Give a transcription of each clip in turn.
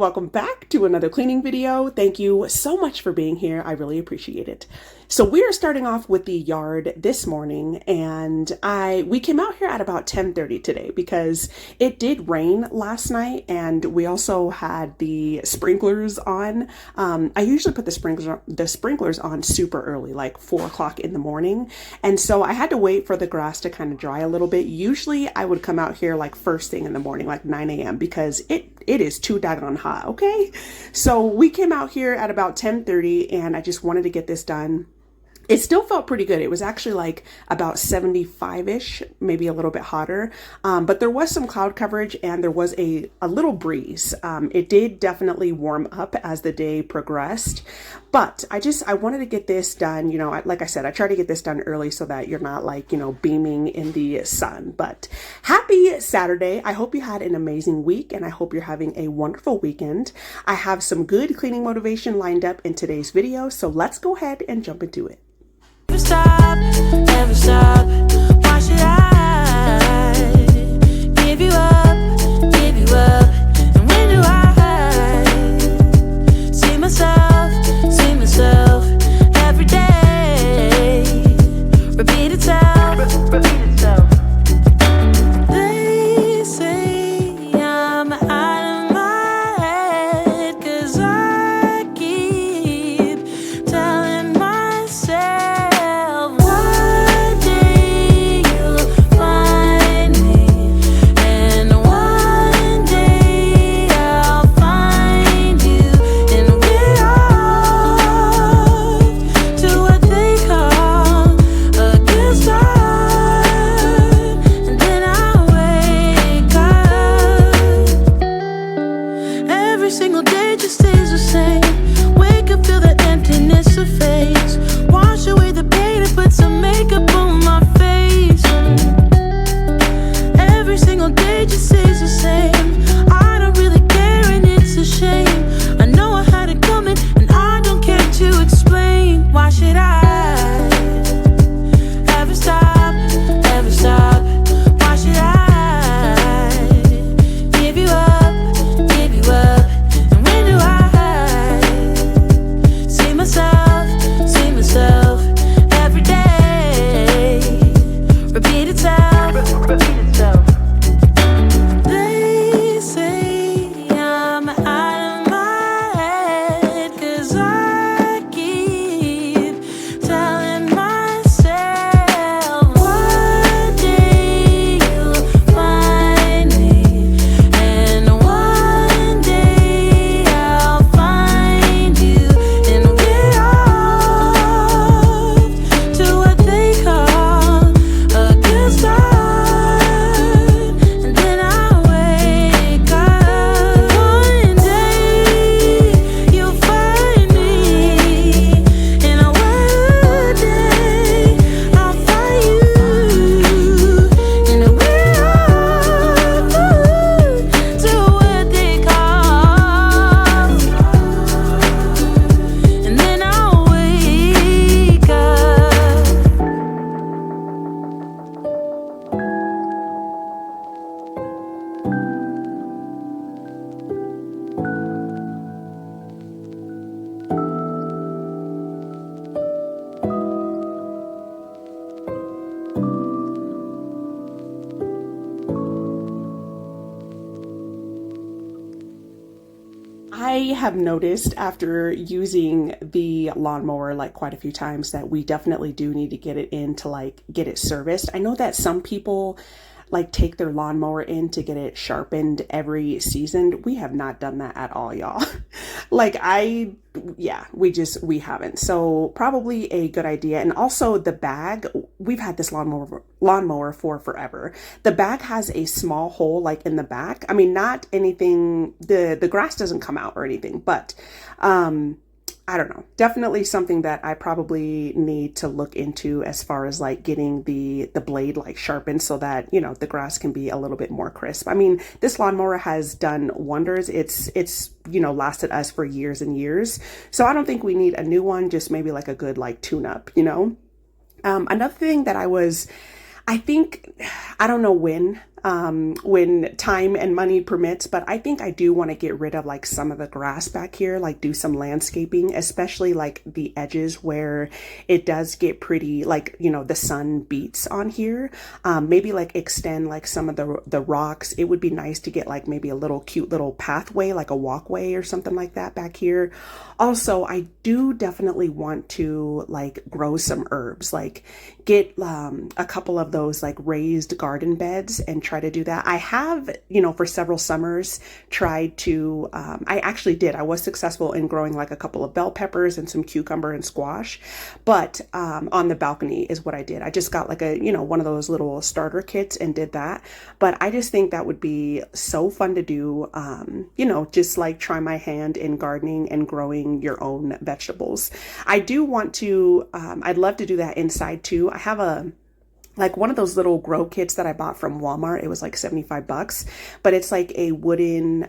welcome back to another cleaning video. Thank you so much for being here. I really appreciate it. So we are starting off with the yard this morning, and we came out here at about 10:30 today because it did rain last night, and we also had the sprinklers on. I usually put the sprinklers on super early, like 4 o'clock in the morning, and so I had to wait for the grass to kind of dry a little bit. Usually I would come out here like first thing in the morning, like 9 a.m. because it is too daggone hot, okay? So we came out here at about 10:30, and I just wanted to get this done. It still felt pretty good. It was actually like about 75-ish, maybe a little bit hotter. But there was some cloud coverage and there was a little breeze. It did definitely warm up as the day progressed. But I wanted to get this done. You know, like I said, I try to get this done early so that you're not like, you know, beaming in the sun. But happy Saturday. I hope you had an amazing week and I hope you're having a wonderful weekend. I have some good cleaning motivation lined up in today's video. So let's go ahead and jump into it. Never stop, why should I give you up, and when do I see myself every day, repeat itself. They say I'm out of my head 'cause I keep telling myself one day you'll find me, and one day I'll find you, and we're off to what they call a good start, and then I wake up. Every single day just stays the same. Wake up, feel the emptiness of face. Wash away the pain and put some makeup on my face. Every single day just stays the same. I don't really care and it's a shame. I know I had it coming and I don't care to explain. Why should I ever stop, ever stop? Why should I give you up, and when do I see myself every day, repeat itself. They say I'm out of my head 'cause I keep telling myself one day you'll find me, and one day I'll find you, and we're off to what they call a good start, and then I wake up. One day you'll find me, and one day I'll find you, and we're off to what they call, and then I'll wake up. I have noticed after using the lawnmower like quite a few times that we definitely do need to get it in to like get it serviced. I know that some people like take their lawnmower in to get it sharpened every season. We have not done that at all, y'all. Like we haven't. So probably a good idea. And also the bag, we've had this lawnmower for forever. The bag has a small hole like in the back. I mean, not anything, the grass doesn't come out or anything, but I don't know, definitely something that I probably need to look into as far as like getting the blade like sharpened so that, you know, the grass can be a little bit more crisp. I mean, this lawnmower has done wonders. It's, you know, lasted us for years and years. So I don't think we need a new one, just maybe like a good like tune up, you know. Another thing that I don't know when when time and money permits. But I think I do want to get rid of like some of the grass back here, like do some landscaping, especially like the edges where it does get pretty, like, you know, the sun beats on here. Maybe like extend like some of the rocks. It would be nice to get like maybe a little cute little pathway, like a walkway or something like that back here. Also, I do definitely want to like grow some herbs, like get a couple of those like raised garden beds and try to do that. I have, you know, for several summers tried to, I actually did. I was successful in growing like a couple of bell peppers and some cucumber and squash, but on the balcony is what I did. I just got like a, you know, one of those little starter kits and did that. But I just think that would be so fun to do, you know, just like try my hand in gardening and growing your own vegetables. I do want to, I'd love to do that inside too. I have like one of those little grow kits that I bought from Walmart. It was like $75, but it's like a wooden,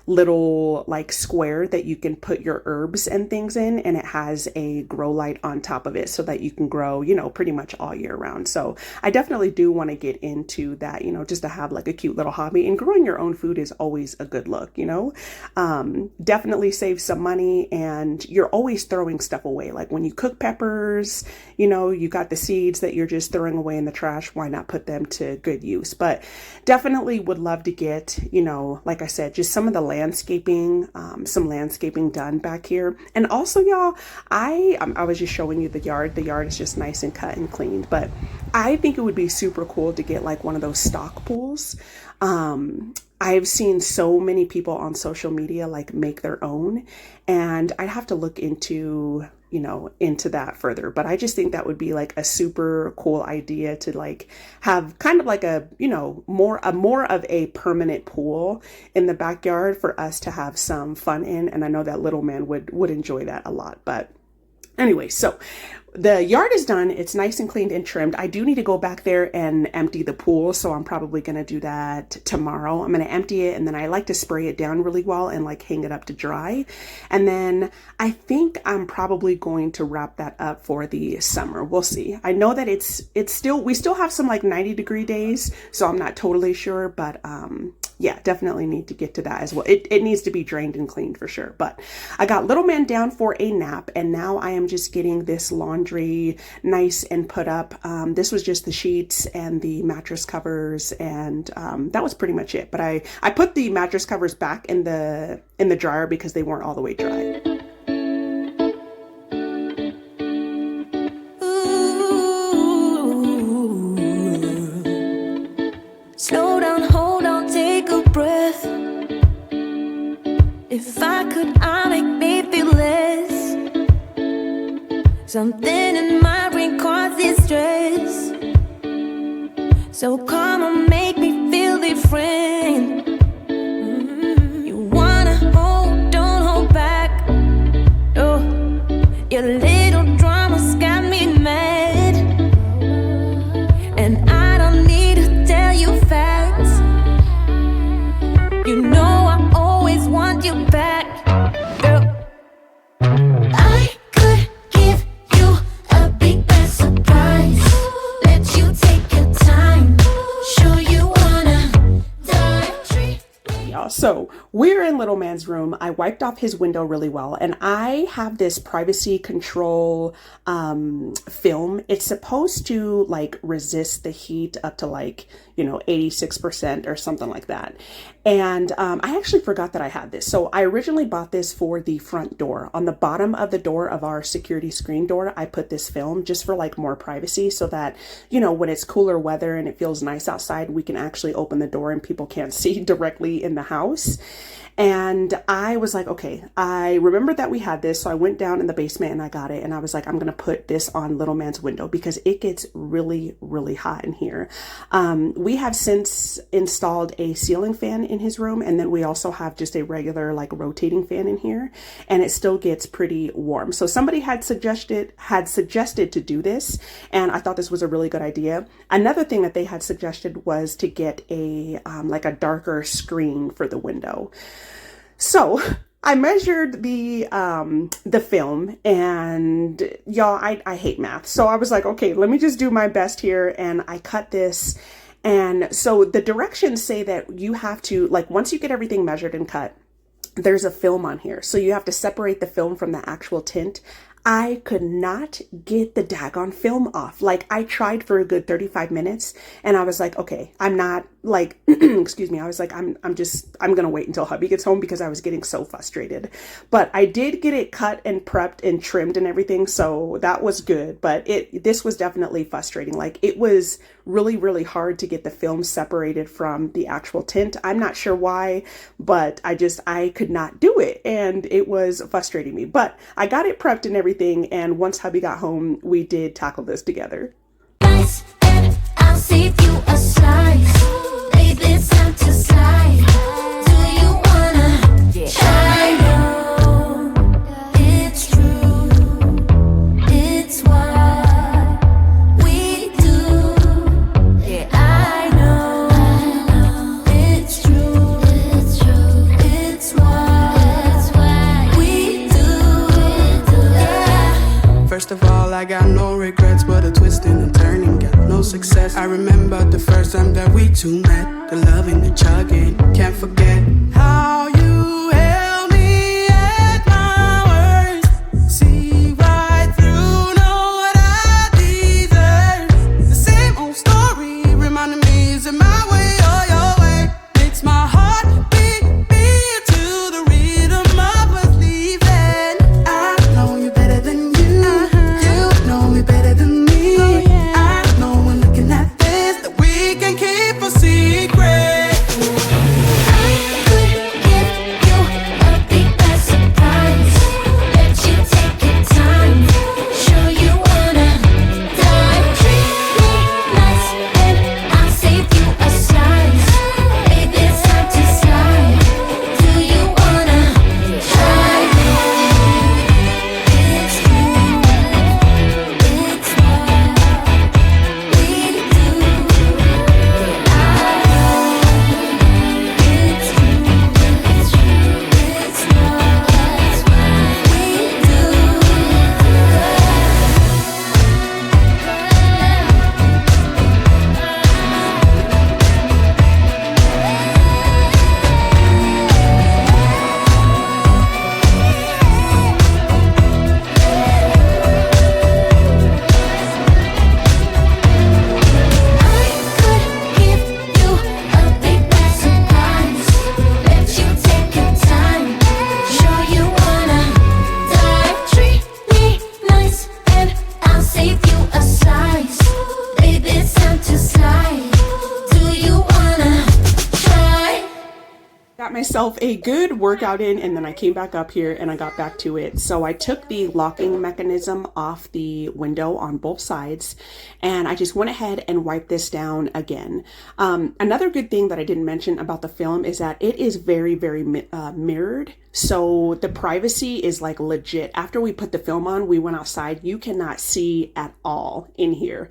little like square that you can put your herbs and things in, and it has a grow light on top of it so that you can grow, you know, pretty much all year round. So I definitely do want to get into that, you know, just to have like a cute little hobby. And growing your own food is always a good look, you know. Definitely save some money, and you're always throwing stuff away. Like when you cook peppers, you know, you got the seeds that you're just throwing away in the trash. Why not put them to good use? But definitely would love to get, you know, like I said, just some of the landscaping, some landscaping done back here. And also, y'all, I was just showing you the yard. The yard is just nice and cut and cleaned, but I think it would be super cool to get like one of those stock pools. I've seen so many people on social media like make their own, and I'd have to look into, you know, into that further. But I just think that would be like a super cool idea to like have kind of like a, you know, more of a permanent pool in the backyard for us to have some fun in. And I know that little man would enjoy that a lot. But anyway, so the yard is done. It's nice and cleaned and trimmed. I do need to go back there and empty the pool, so I'm probably going to do that tomorrow. I'm going to empty it, and then I like to spray it down really well and like hang it up to dry. And then I think I'm probably going to wrap that up for the summer. We'll see. I know that we still have some like 90-degree days, so I'm not totally sure, but yeah, definitely need to get to that as well. It needs to be drained and cleaned for sure. But I got little man down for a nap, and now I am just getting this laundry nice and put up. This was just the sheets and the mattress covers, and that was pretty much it. But I put the mattress covers back in the dryer because they weren't all the way dry. Slow down, hold on, take a breath. If I could, I'd make me feel less. Something in my brain causes stress. So come on, make me feel different. You wanna hold, don't hold back. Oh, your little drama's got me mad, and I don't need to tell you facts. You know I always want you back, girl. I could give you a big bad surprise. Let you take your time. Sure you wanna die. Y'all, so we're in little man's room. I wiped off his window really well, and I have this privacy control film. It's supposed to like resist the heat up to like, you know, 86% or something like that. And I actually forgot that I had this. So I originally bought this for the front door. On the bottom of the door of our security screen door, I put this film just for like more privacy, so that, you know, when it's cooler weather and it feels nice outside, we can actually open the door and people can't see directly in the house. And I was like, okay, I remembered that we had this. So I went down in the basement and I got it. And I was like, I'm going to put this on little man's window because it gets really, really hot in here. We have since installed a ceiling fan in his room. And then we also have just a regular like rotating fan in here, and it still gets pretty warm. So somebody had suggested to do this, and I thought this was a really good idea. Another thing that they had suggested was to get a like a darker screen for the window. So I measured the film, and y'all, I hate math. So I was like, okay, let me just do my best here. And I cut this, And so the directions say that you have to, like, once you get everything measured and cut, there's a film on here. So you have to separate the film from the actual tint. I could not get the daggone film off. Like, I tried for a good 35 minutes and I was like, okay, I'm not like, excuse me. I was like, I'm going to wait until hubby gets home because I was getting so frustrated. But I did get it cut and prepped and trimmed and everything. So that was good. But this was definitely frustrating. Like, it was really, really hard to get the film separated from the actual tint. I'm not sure why, but I could not do it. And it was frustrating me, but I got it prepped and everything. And once hubby got home, we did tackle this together. Nice, and I'll save you a slice. Baby, it's time to slide. Do you wanna try? No, it's true. It's what we do. Yeah, I know. It's true. It's true. It's what we do. Yeah. First of all, I got no regrets, but a twisting and turning, got no success. I remember the first time that we two met, the loving, the chugging. Can't forget how you held me at my worst. See right through, know what I deserve. The same old story reminding me, is it my way or your way? Makes my heart beat to the rhythm of us leaving. I know you better than you know me better than me. I know when looking at this that we can keep a secret. I could give you a big bad surprise. Let you take your time. Sure you wanna dive. Treat me nice and I'll save you a slice. Baby, it's time to slide. Do you wanna try? It's true. It's what we do. It's true. It's true. It's what we I could give you a big bad surprise. Let you take your time. Sure you wanna dive. Treat me nice and I'll save you a slice. Baby, it's time to slide. Do you wanna try? Got myself a good workout in, and then I came back up here and I got back to it. So I took the locking mechanism off the window on both sides, and I just went ahead and wiped this down again. Another good thing that I didn't mention about the film is that it is very, very mirrored. So the privacy is like legit. After we put the film on, we went outside. You cannot see at all in here.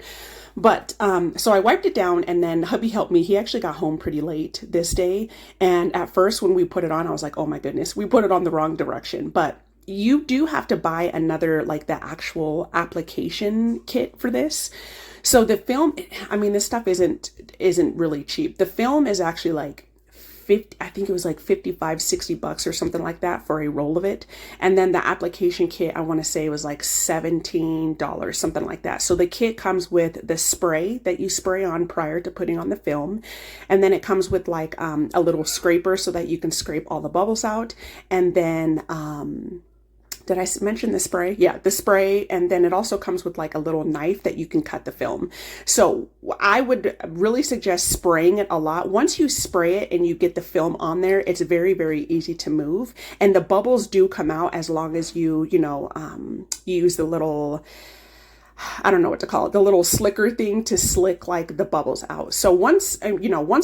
But so I wiped it down, and then hubby helped me. He actually got home pretty late this day. And at first when we put it on, I was like, oh my goodness, we put it on the wrong direction. But you do have to buy another, like the actual application kit for this. So the film, I mean, this stuff isn't really cheap. The film is actually like 50, I think it was like 55, 60 bucks or something like that for a roll of it. And then the application kit, I want to say was like $17, something like that. So the kit comes with the spray that you spray on prior to putting on the film. And then it comes with like a little scraper so that you can scrape all the bubbles out. And then, did I mention the spray? Yeah, the spray. And then it also comes with like a little knife that you can cut the film. So I would really suggest spraying it a lot. Once you spray it and you get the film on there, it's very, very easy to move. And the bubbles do come out as long as you use the little, I don't know what to call it, the little slicker thing to slick like the bubbles out. So once I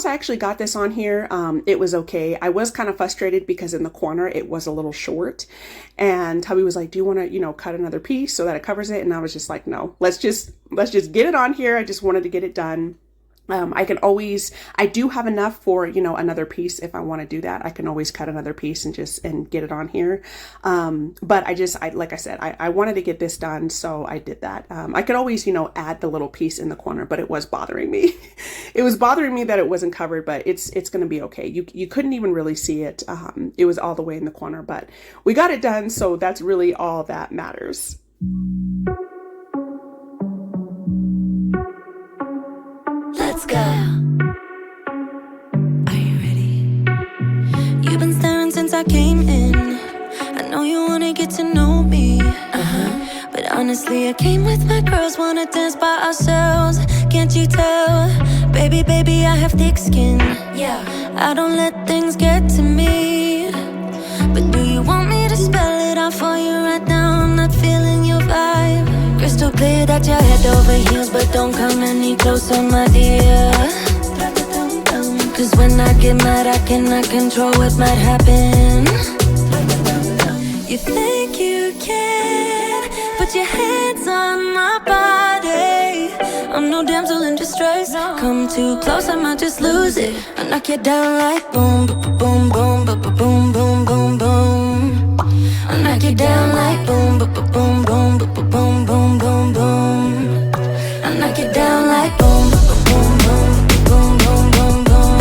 actually got this on here, it was okay. I was kind of frustrated because in the corner it was a little short, and hubby was like, do you want to, cut another piece so that it covers it? And I was just like, no, let's just get it on here. I just wanted to get it done. I do have enough for, another piece. If I want to do that, I can always cut another piece and get it on here. But like I said, I wanted to get this done. So I did that. I could always, add the little piece in the corner, but it was bothering me. It was bothering me that it wasn't covered, but it's going to be okay. You couldn't even really see it. It was all the way in the corner, but we got it done. So that's really all that matters. Let's go. Are you ready? You've been staring since I came in. I know you wanna get to know me. But honestly, I came with my girls, wanna dance by ourselves. Can't you tell? Baby, I have thick skin. Yeah, I don't let things get to me. But do you want me to spell it out for you right now? I'm not feeling your vibe. Crystal clear that you're head over heels, but don't come any closer, my dear. Cause when I get mad, I cannot control what might happen. You think you can put your hands on my body. I'm no damsel in distress. Come too close, I might just lose it. I knock you down like boom, boom, boom, boom, boom, boom, boom, boom. I knock you down like boom, boom, boom, boom, boom, boom, boom, boom, boom. I knock you down like boom, boom, boom, boom, boom, boom, boom.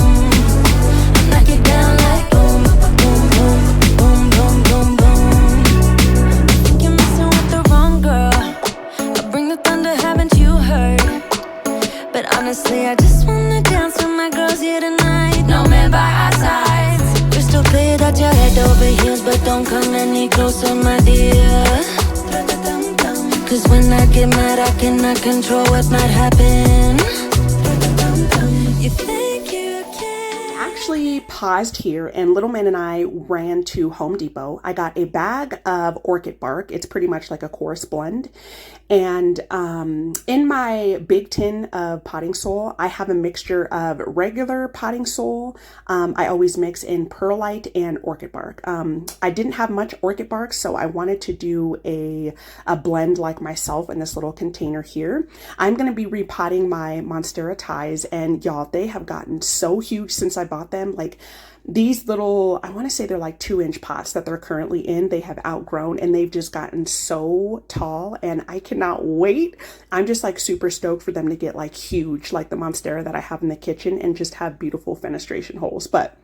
I knock you down like boom, boom, boom, boom, boom, boom, boom. I think you're messing with the wrong girl. I bring the thunder, haven't you heard? But honestly, I just wanna dance with my girls here tonight. No man by our sides. Crystal clear that you're head over heels, but don't come any closer, my dear. Cause when I get mad, I cannot control what might happen. You think you can. Actually paused here, and Little Man and I ran to Home Depot. I got a bag of orchid bark. It's pretty much like a coarse blend. And in my big tin of potting soil, I have a mixture of regular potting soil. I always mix in perlite and orchid bark. I didn't have much orchid bark, so I wanted to do a blend like myself in this little container here. I'm going to be repotting my Monstera ties, and y'all, they have gotten so huge since I bought them. Like, these little, I want to say they're like 2-inch pots that they're currently in, they have outgrown and they've just gotten so tall, and I cannot wait. I'm just like super stoked for them to get like huge, like the Monstera that I have in the kitchen, and just have beautiful fenestration holes. But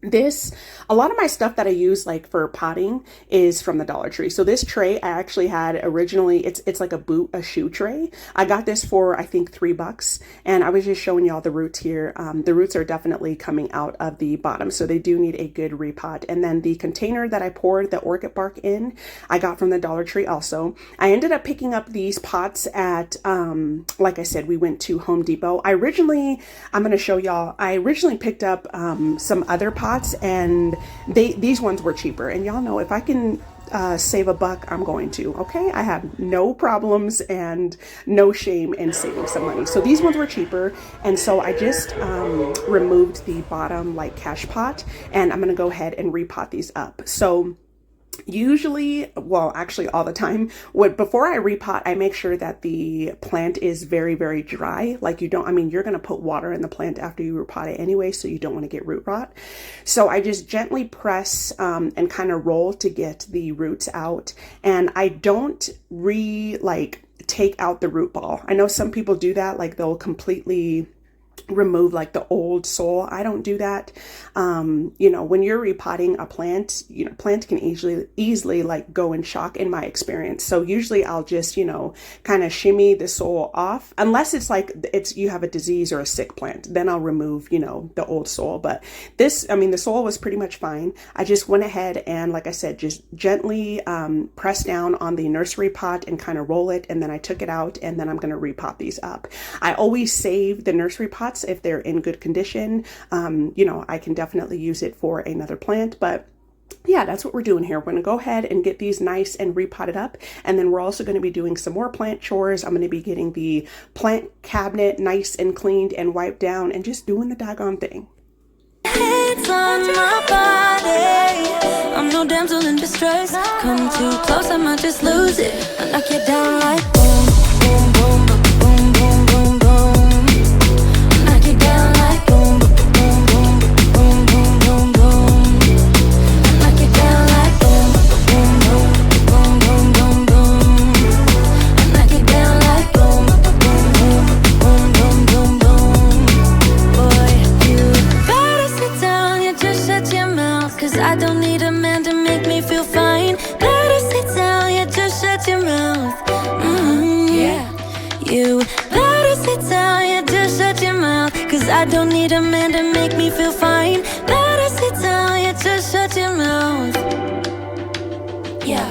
a lot of my stuff that I use like for potting is from the Dollar Tree. So this tray I actually had originally, it's like a shoe tray. I got this for I think $3, and I was just showing y'all the roots here. The roots are definitely coming out of the bottom, so they do need a good repot. And then the container that I poured the orchid bark in, I got from the Dollar Tree also. I ended up picking up these pots at, like I said, we went to Home Depot. I'm going to show y'all, I originally picked up some other pots, and these ones were cheaper, and y'all know if I can save $1, I'm going to. Okay, I have no problems and no shame in saving some money. So these ones were cheaper, and so I just removed the bottom like cash pot, and I'm gonna go ahead and repot these up. So usually, well, actually all the time, before I repot, I make sure that the plant is very, very dry. Like you're going to put water in the plant after you repot it anyway, so you don't want to get root rot. So I just gently press and kind of roll to get the roots out. And I don't take out the root ball. I know some people do that, like they'll completely remove like the old soil. I don't do that. When you're repotting a plant, plant can easily like go in shock in my experience. So usually I'll just, kind of shimmy the soil off, unless it's like you have a disease or a sick plant, then I'll remove, the old soil. But the soil was pretty much fine. I just went ahead and, like I said, just gently press down on the nursery pot and kind of roll it. And then I took it out, and then I'm going to repot these up. I always save the nursery pots if they're in good condition. I can definitely use it for another plant, but yeah, that's what we're doing here. We're going to go ahead and get these nice and repotted up, and then we're also going to be doing some more plant chores. I'm going to be getting the plant cabinet nice and cleaned and wiped down, and just doing the doggone thing. Hands on my body, I'm no damsel in distress. Come too close, I might just lose it. I knock you down like boom, boom, boom, boom, boom, boom, boom. I knock I don't need a man to make me feel fine. Better sit down, you just shut your mouth. Yeah,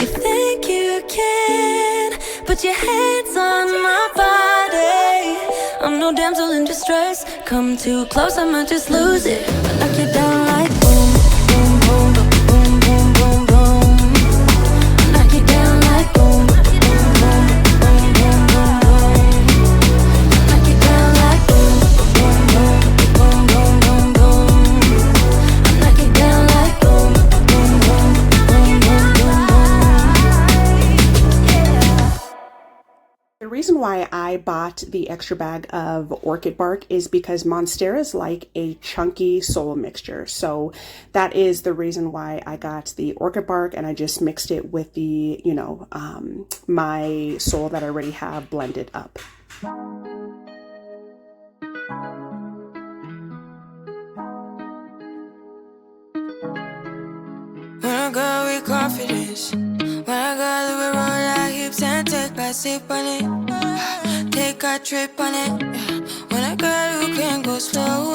you think you can put your hands on my body. I'm no damsel in distress. Come too close, I might just lose it. I knock you down like boom, boom, boom, boom, boom, boom, boom. I knock you down like boom, boom, boom, boom, boom, boom, boom. I knock you down like boom, boom, boom, boom, boom, boom, boom. I knock you down like boom, boom, boom, boom, boom, boom, boom. Yeah. The reason why I bought the extra bag of orchid bark is because Monstera is like a chunky soil mixture. So that is the reason why I got the orchid bark, and I just mixed it with the, my soil that I already have blended up. When I go with confidence, when I go to roll our hips and take a sip on it, take a trip on it. When I go, you can go slow,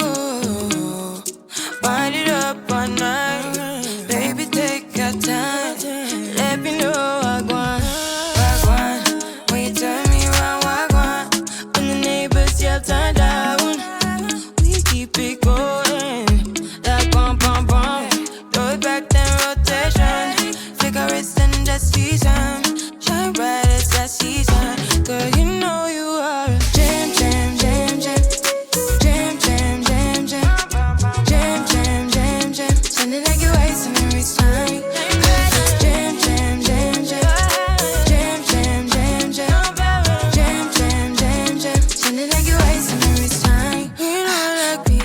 wind it up all night. Baby, take your time, let me know I want. When you turn me around, I want. When the neighbors yell turn down, we keep it going. Like bum bum bum. Throw it back then rotation. Cigarettes and the season. Shine bright as that season. Girl, you know you are a jam, jam, jam, jam. Jam, jam, jam, jam. Jam, jam, jam, jam. Sounding like you're wasting every time. Jam, jam, jam, jam. Jam, jam, jam, jam. Jam, jam, jam, jam. Sounding like you're wasting every time. We know like me.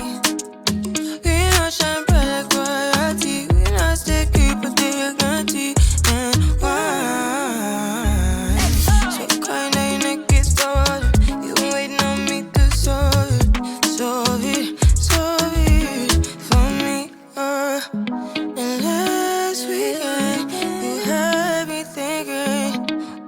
We know shine bright like royalty. We know stay keep a day guarantee and wine. So kind of your neck is stolen. You been waiting on me to solve it, solve it, solve it for me. And last weekend you had me thinking,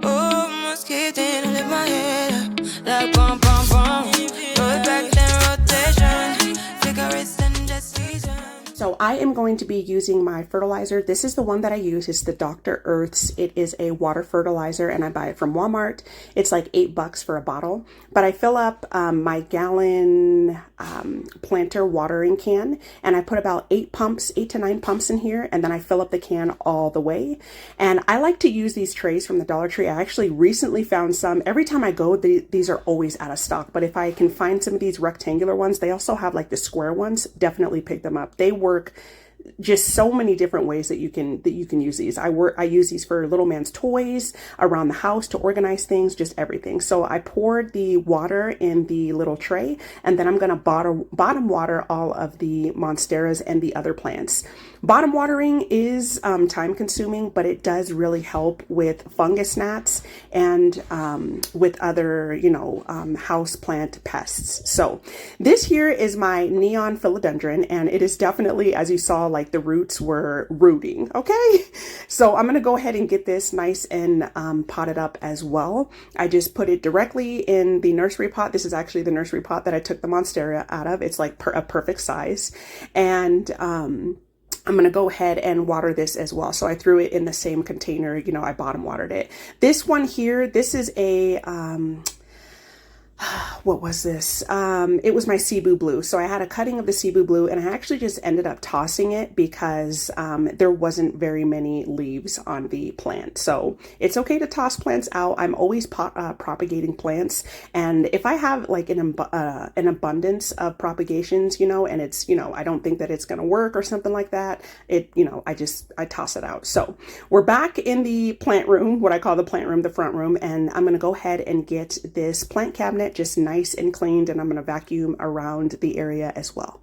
oh, must get in and lift my head up like bum bum bum. Throw it back then rotation. Cigarettes and the season. So I am going to be using my fertilizer. This is the one that I use. It's the Dr. Earth's. It is a water fertilizer, and I buy it from Walmart. It's like $8 for a bottle. But I fill up my gallon planter watering can, and I put about 8 to 9 pumps in here, and then I fill up the can all the way. And I like to use these trays from the Dollar Tree. I actually recently found some. Every time I go, these are always out of stock. But if I can find some of these rectangular ones, they also have like the square ones. Definitely pick them up. They work just so many different ways that you can use these. I use these for little man's toys, around the house, to organize things, just everything. So I poured the water in the little tray, and then I'm going to bottom water all of the monsteras and the other plants. Bottom watering is time consuming, but it does really help with fungus gnats and with other, house plant pests. So this here is my neon philodendron, and it is definitely, as you saw, like the roots were rooting. Okay, so I'm gonna go ahead and get this nice and potted up as well. I just put it directly in the nursery pot. This is actually the nursery pot that I took the monstera out of. It's like a perfect size, and I'm going to go ahead and water this as well. So I threw it in the same container, I bottom watered it. This one here, this is a, what was this? It was my Cebu blue. So I had a cutting of the Cebu blue, and I actually just ended up tossing it because there wasn't very many leaves on the plant. So it's okay to toss plants out. I'm always propagating plants, and if I have like an abundance of propagations, and it's, I don't think that it's going to work or something like that, I toss it out. So we're back in the plant room, what I call the plant room, the front room, and I'm going to go ahead and get this plant cabinet just nice and cleaned, and I'm going to vacuum around the area as well.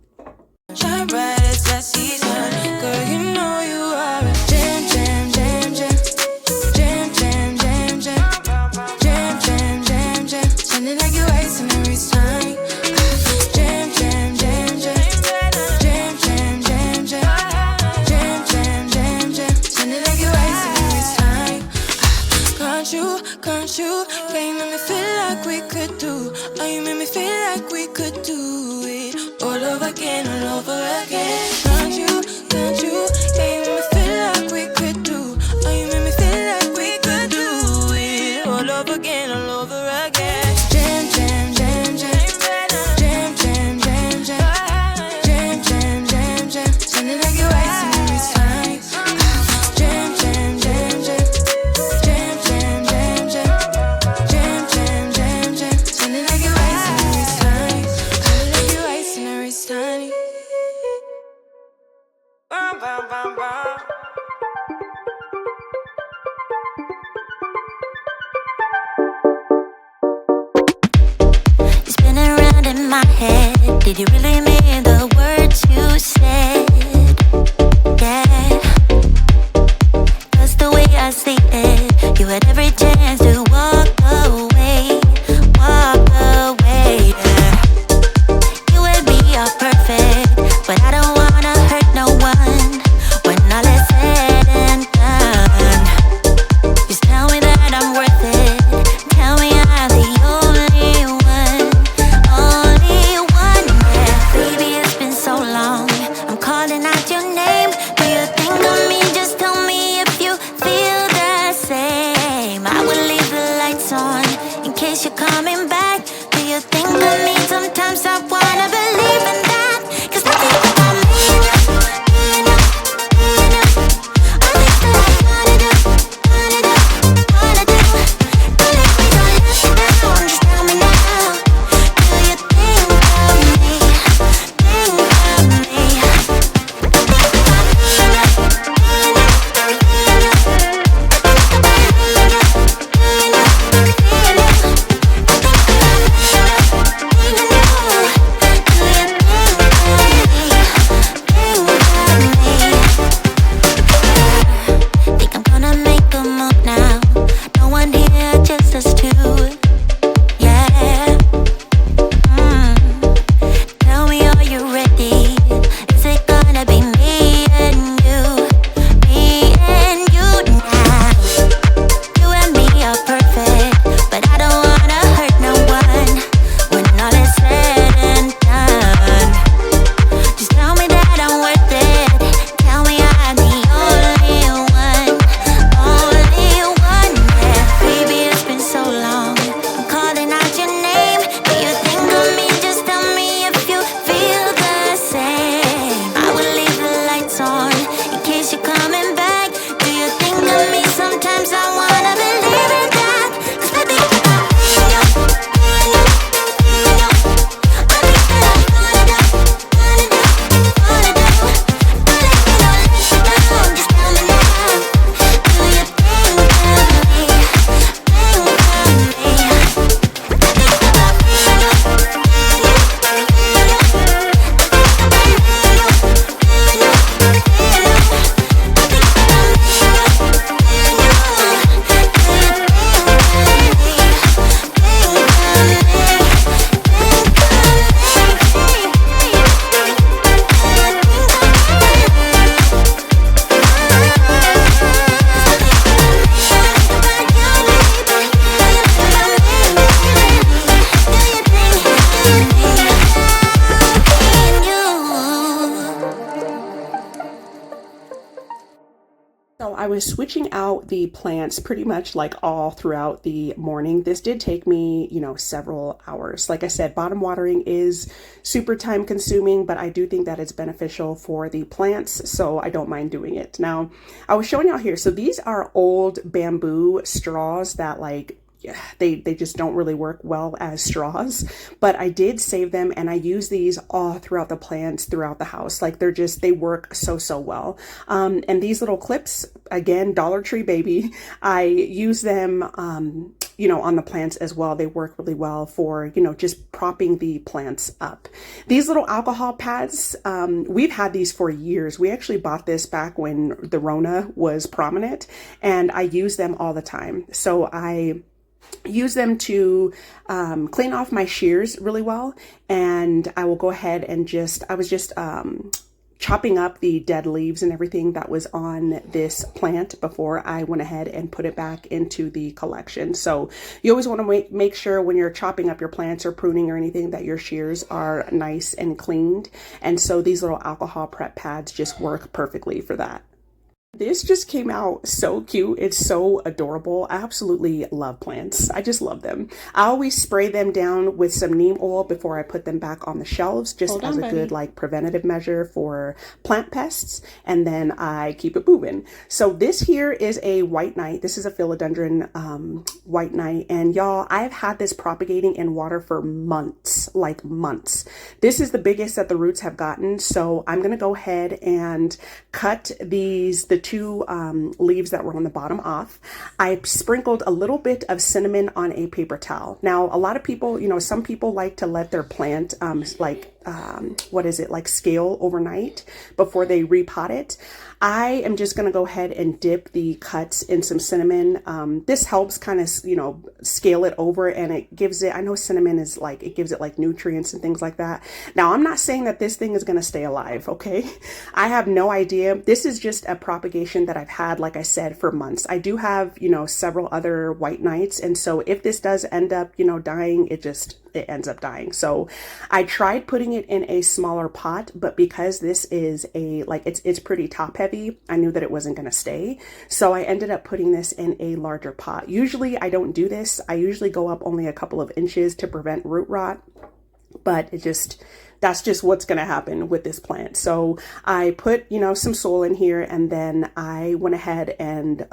Shine bright as that season. Girl, you know you are a jam, jam, jam, jam. Jam, jam, jam, jam. Jam, jam, jam, jam. Sounding like you're wasting every time. Jam, jam, jam, jam. Jam, jam, jam, jam. Jam, jam, jam, jam. Sounding like you're wasting every time. God can't you? Yeah, you make me feel like we could do. Oh, you make me feel like we could do it all over again, all over again. Can't you? Yeah, you make me feel like we could do. Oh, you make me feel like we could do it all over again, all over again. Jam, jam, jam, jam. Jam, jam, jam, jam. Jam, jam, jam, jam. Sounding like you're ice in the wristline. Jam, jam, jam, jam. Jam, jam, jam, jam. Jam, jam, jam, jam. Sounding like you're ice in the wristline. Sounding like you're ice in the wristline. Bum, bum, bum, bum. You're spinning around in my head. Did you really mean the words you said? Yeah. 'Cause the way I see it, you had every chance to walk away. Walk away, yeah. You and me are perfect, but I don't wanna hurt no one when all is said and done. Just tell me that I'm worth it. Tell me I'm the only one. Only one, yeah. Baby, it's been so long. I'm calling out your name. Do you think of me? Just tell me if you feel the same. I will leave the lights on in case you're coming back. Do you think of me? Sometimes I wanna believe in that. 'Cause I think about me and you, me and you, me and you. All things that I wanna do, wanna do, wanna do. Don't leave me, don't let me down. Just tell me now. Do you think of me? Think of me? Think about me and you, me and you, me and you. Think about me and you, me and you, me and you. Think about me and you, me and you. Do you think of me? Think I'm gonna make a move now. No one here, just us two. Yeah. Tell me, are you ready? Is it gonna be me and you? Me and you now. You and me are perfect, but I don't wanna hurt no one when all is said and done. Just tell me that I'm worth it. Tell me I'm the only one. Only one, yeah. Baby, it's been so long. I'm calling out your name. Do you think of me? Just tell me if you feel the same. I will leave the lights on in case you're coming back. Do you think of me? Sometimes I wanna believe in that. 'Cause I think about me and you, me and you, me and you. All things that I wanna do, wanna do, wanna do. Don't let me, don't let me down. Just tell me now. Do you think of me? Think of me? Think about me and you, me and you, me and you. Think about me and you, me and you, me and you. Think about me and you, me and you. Do you think of me? Think of me? So I was switching out the plants pretty much like all throughout the morning. This did take me, several hours. Like I said, bottom watering is super time consuming, but I do think that it's beneficial for the plants, so I don't mind doing it. Now, I was showing out here. So these are old bamboo straws that they just don't really work well as straws, but I did save them and I use these all throughout the plants throughout the house. Like they work so well. And these little clips, again, Dollar Tree baby, I use them, on the plants as well. They work really well for, just propping the plants up. These little alcohol pads, we've had these for years. We actually bought this back when the Rona was prominent, and I use them all the time. So I use them to clean off my shears really well, and I will go ahead and I was just chopping up the dead leaves and everything that was on this plant before I went ahead and put it back into the collection. So you always want to make sure when you're chopping up your plants or pruning or anything that your shears are nice and cleaned. And so these little alcohol prep pads just work perfectly for that. This just came out so cute. It's so adorable. I absolutely love plants. I just love them. I always spray them down with some neem oil before I put them back on the shelves, just as a good like preventative measure for plant pests. And then I keep it moving. So this here is a white knight. This is a philodendron white knight. And y'all, I've had this propagating in water for months, like months. This is the biggest that the roots have gotten. So I'm going to go ahead and cut the two leaves that were on the bottom off. I sprinkled a little bit of cinnamon on a paper towel. Now, a lot of people, you know, some people like to let their plant like scale overnight before they repot it. I am just going to go ahead and dip the cuts in some cinnamon. This helps kind of, you know, scale it over, and it gives it, I know cinnamon is like, it gives it like nutrients and things like that. Now, I'm not saying that this thing is going to stay alive. Okay. I have no idea. This is just a propagation that I've had, like I said, for months. I do have, you know, several other white knights. And so if this does end up, you know, dying, it ends up dying. So I tried putting it in a smaller pot, but because this is it's pretty top heavy, I knew that it wasn't going to stay. So I ended up putting this in a larger pot. Usually I don't do this. I usually go up only a couple of inches to prevent root rot, but that's just what's going to happen with this plant. So I put, you know, some soil in here, and then I went ahead and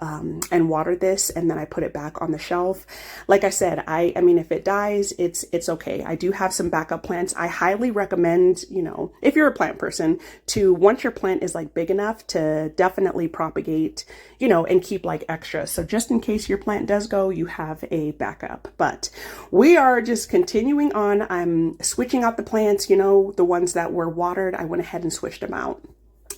watered this, and then I put it back on the shelf. Like I said, I mean, if it dies, it's okay. I do have some backup plants. I highly recommend, you know, if you're a plant person, to, once your plant is like big enough, to definitely propagate, you know, and keep like extra. So just in case your plant does go, you have a backup. But we are just continuing on. I'm switching out the plants, you know, the ones that were watered, I went ahead and switched them out.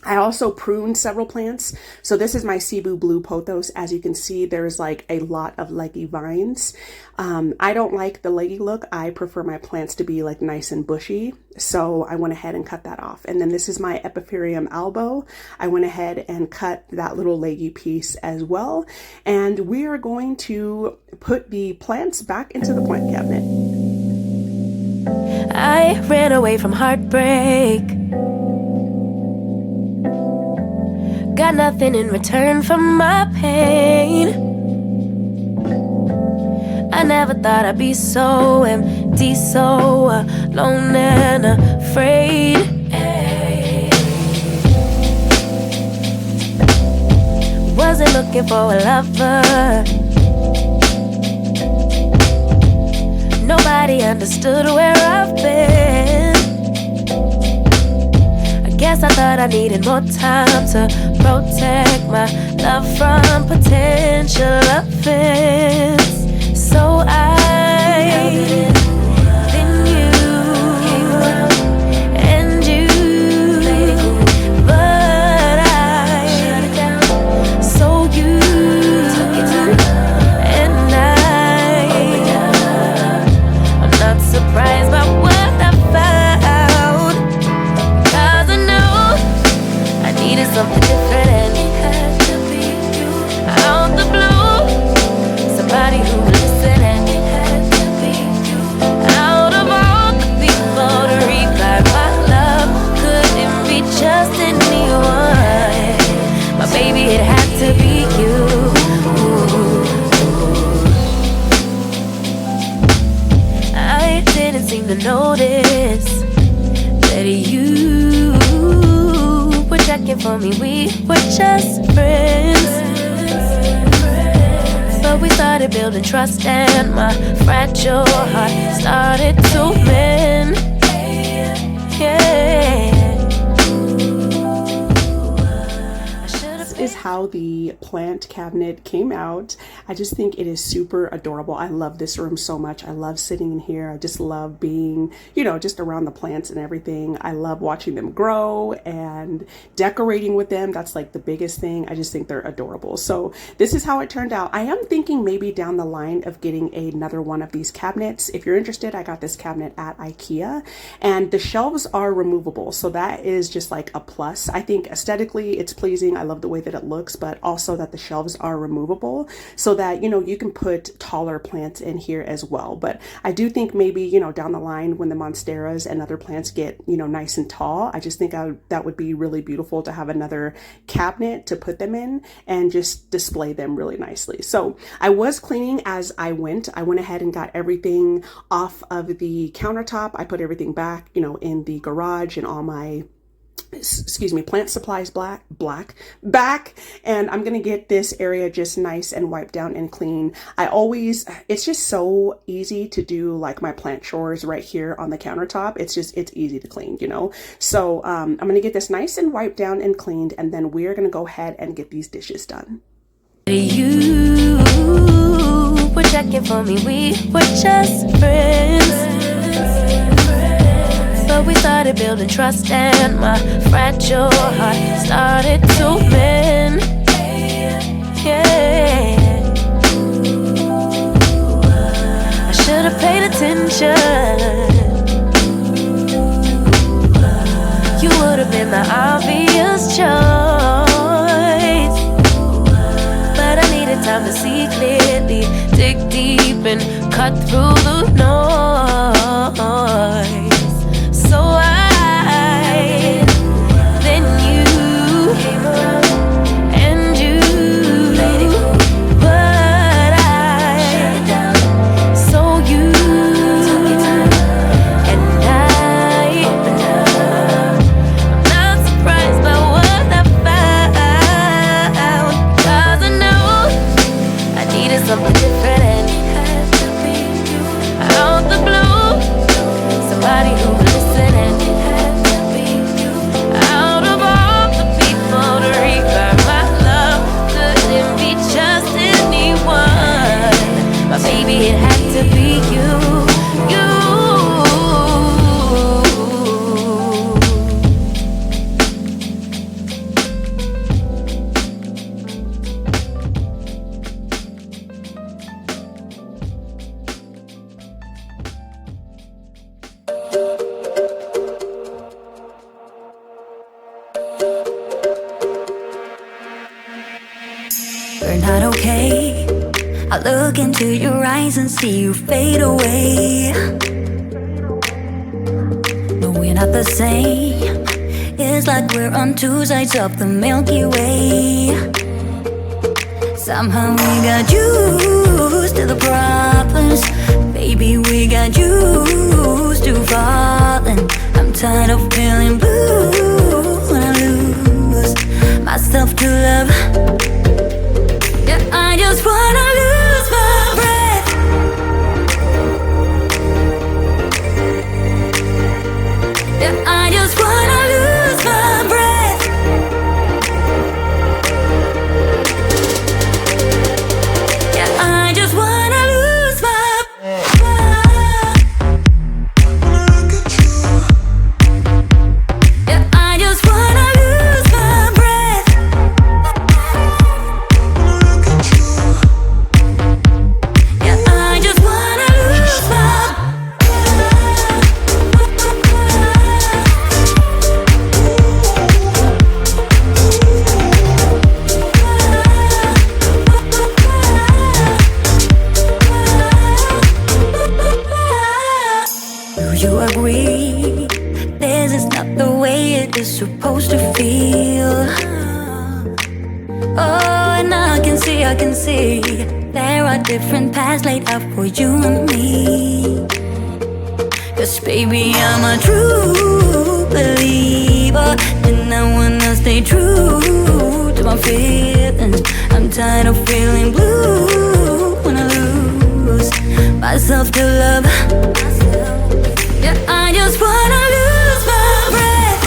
I also pruned several plants. So this is my Cebu Blue Pothos. As you can see, there's like a lot of leggy vines. I don't like the leggy look. I prefer my plants to be like nice and bushy. So I went ahead and cut that off. And then this is my Epiphyrium albo. I went ahead and cut that little leggy piece as well. And we are going to put the plants back into the plant cabinet. I ran away from heartbreak. Got nothing in return for my pain. I never thought I'd be so empty, so alone and afraid. Wasn't looking for a lover. Nobody understood where I've been. I guess I thought I needed more time to protect my love from potential offense. So I then you and you, but I so you and I'm not surprised by what I found, 'cause I know I needed something different, and it had to be you. Out the blue, somebody who would listen, and it had to be you. Out of all the people to reply my love, couldn't be just anyone. But baby, it had to be you. I didn't seem to notice that you were checking for me. We were just friends, but we started building trust, and my fragile heart started to mend. Yeah. is how the plant cabinet came out. I just think it is super adorable. I love this room so much. I love sitting in here. I just love being, just around the plants and everything. I love watching them grow and decorating with them. That's like the biggest thing. I just think they're adorable. So this is how it turned out. I am thinking maybe down the line of getting another one of these cabinets. If you're interested, I got this cabinet at IKEA, and the shelves are removable. So that is just like a plus. I think aesthetically it's pleasing. I love the way that it looks, but also that the shelves are removable so that, you can put taller plants in here as well. But I do think maybe, down the line when the monsteras and other plants get, nice and tall, I just think that would be really beautiful to have another cabinet to put them in and just display them really nicely. So I was cleaning as I went. I went ahead and got everything off of the countertop. I put everything back, in the garage and all my plant supplies back, and I'm gonna get this area just nice and wiped down and clean. It's just so easy to do like my plant chores right here on the countertop. It's easy to clean, so I'm gonna get this nice and wiped down and cleaned, and then we're gonna go ahead and get these dishes done. You were checking for me, we were just friends. But we started building trust and my fragile heart started to mend. Yeah, I should have paid attention. You would have been the obvious choice, but I needed time to see clearly, dig deep and cut through the noise. So then you came around and you made it cool, but I shut it down. So you took your time, and I'm not surprised by what I found, 'cause I know I needed something different, and it had to be you. Out the blue, somebody who baby, it had to be you. We're not okay. I look into your eyes and see you fade away. No, we're not the same. It's like we're on two sides of the Milky Way. Somehow we got used to the problems. Baby, we got used to falling. I'm tired of feeling blue when I lose myself to love. Yeah, I just wanna lose my breath. Yeah, I just wanna lose my breath. Yeah, I just wanna lose my breath. Yeah, I just wanna lose my breath. You agree, this is not the way it is supposed to feel. Oh, and I can see there are different paths laid out for you and me. 'Cause baby, I'm a true believer, and I wanna stay true to my feelings. I'm tired of feeling blue when I lose myself to love. Yeah, I just wanna lose my breath.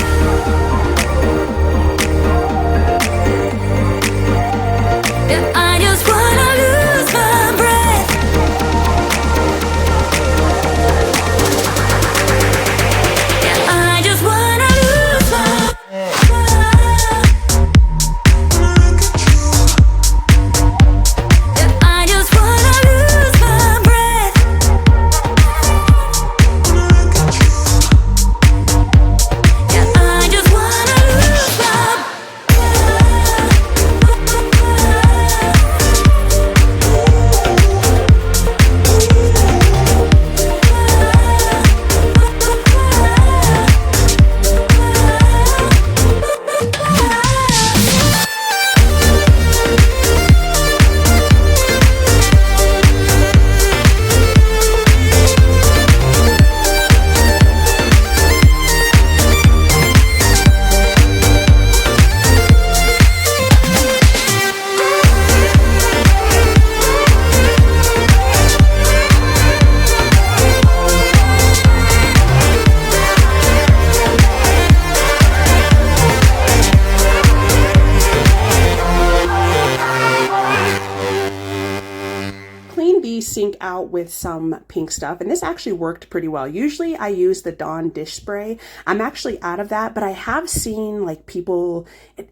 the sink out with some pink stuff, and this actually worked pretty well. Usually I use the Dawn dish spray. I'm actually out of that, but I have seen like people,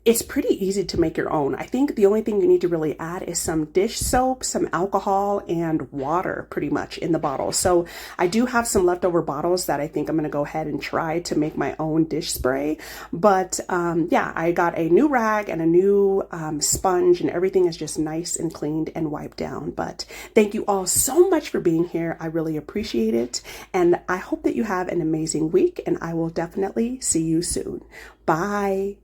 it's pretty easy to make your own. I think the only thing you need to really add is some dish soap, some alcohol, and water pretty much in the bottle. So I do have some leftover bottles that I think I'm going to go ahead and try to make my own dish spray. But yeah, I got a new rag and a new sponge, and everything is just nice and cleaned and wiped down. But thank you all so much for being here. I really appreciate it. And I hope that you have an amazing week, and I will definitely see you soon. Bye.